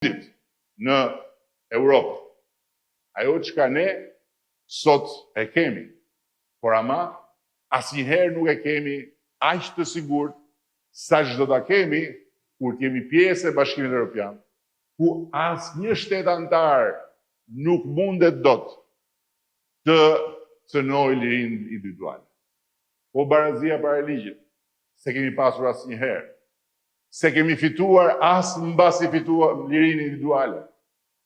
në Europë. Ajo çka ne sot e kemi, por ama asnjëherë nuk e kemi aq të sigurt sa çdo ta kemi kur jemi pjesë e Bashkimit Evropian, ku asnjë shtet antar nuk mundet dot të cënojë lirinë individuale. Po barazia para ligjit, se kemi pasur asnjëherë. Se kemi fituar as mbasi fituar lirinë individuale,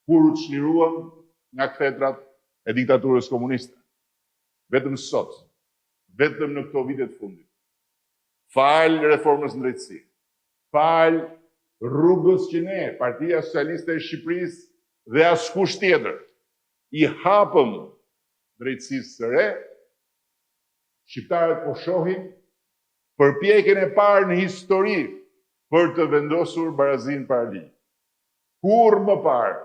kur u çliruam nga kthetrat e diktaturës komuniste. Vetëm sot, vetëm në këto vite të fundit, fal reformës në drejtësi, fal rrugës që ne, Partia Socialiste e Shqipërisë dhe askush tjetër, i hapëm drejtësisë së re, shqiptarët po shohin përpjekjen e parë në histori për të vendosur barazinë para ligjit. Kur më parë,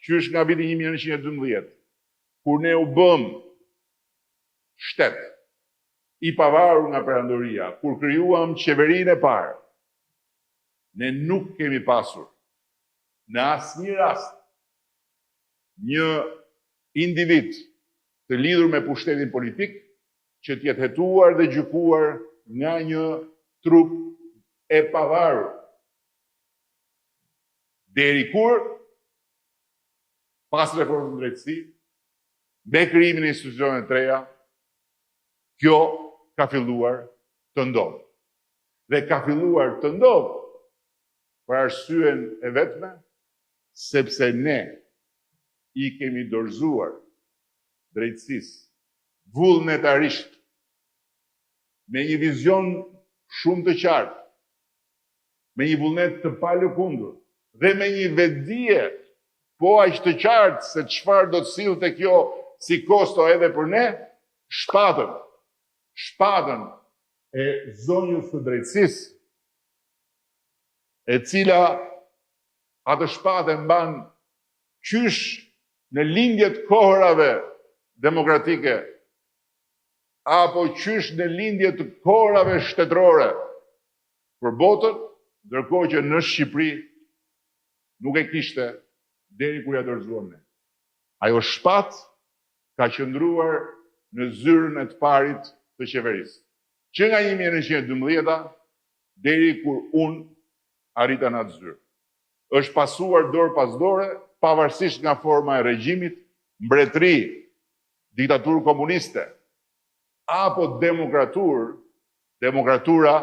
qysh nga viti 1912, kur ne u bëm shtet i pavarur nga perandoria, kur krijuam qeverinë e parë, ne nuk kemi pasur në asnjë rast një individ të lidhur me pushtetin politik që të jetë hetuar dhe gjykuar nga një trup e pavarur. Deri kur, pas reformës në drejtësi, me krijimin e institucioneve të reja, kjo ka filluar të ndodhë. Dhe ka filluar të ndodhë për arsyen e vetme, sepse ne i kemi dorëzuar drejtësisë vullnetarisht, me një vizion shumë të qartë, me një vullnet të palëkundur, dhe me një vetdije po aq të qartë se çfarë do të sillte kjo si kosto edhe për ne, shpatën e zonjës së drejtësisë, e cila atë shpatë e mban qysh në lindjet kohërave demokratike, apo qysh në lindjet të kohërave shtetërore për botën, ndërkohë që në Shqipëri nuk e kishte deri kur ja dorëzuam ne. Ajo shpatë ka qëndruar në zyrën e të parit të qeverisë, që nga 1912 deri kur unë arrita në atë zyrë. Është pasuar dorë pas dore, pavarësisht nga forma e regjimit, mbretëri, diktaturë komuniste, apo demokratura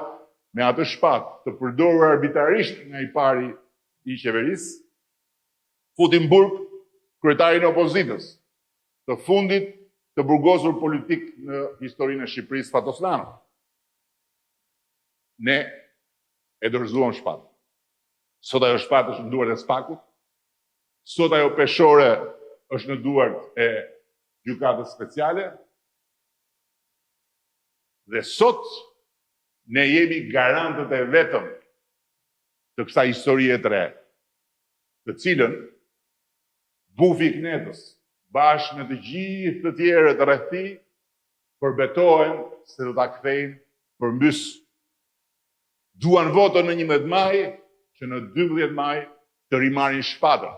me atë shpatë të përdorur arbitrarisht nga i pari i qeverisë, futin burg kryetarin e opozitës, të fundit të burgosur politik në historinë e Shqipërisë, Fatosllano. Ne e dorëzuam shpatën. Sot ajo shpatë është në duart e Spakut, sot ajo peshore është në duart e gjykatës speciale, dhe sot ne jemi garantët e vetëm të kësaj historie të re, të cilën bufi Knetës, bashkë me të gjithë të tjerët rreth tij, përbetohen se do ta kthejnë përmbys. Duan votën në 11 maj, që në 12 maj të rimarrin shpatën.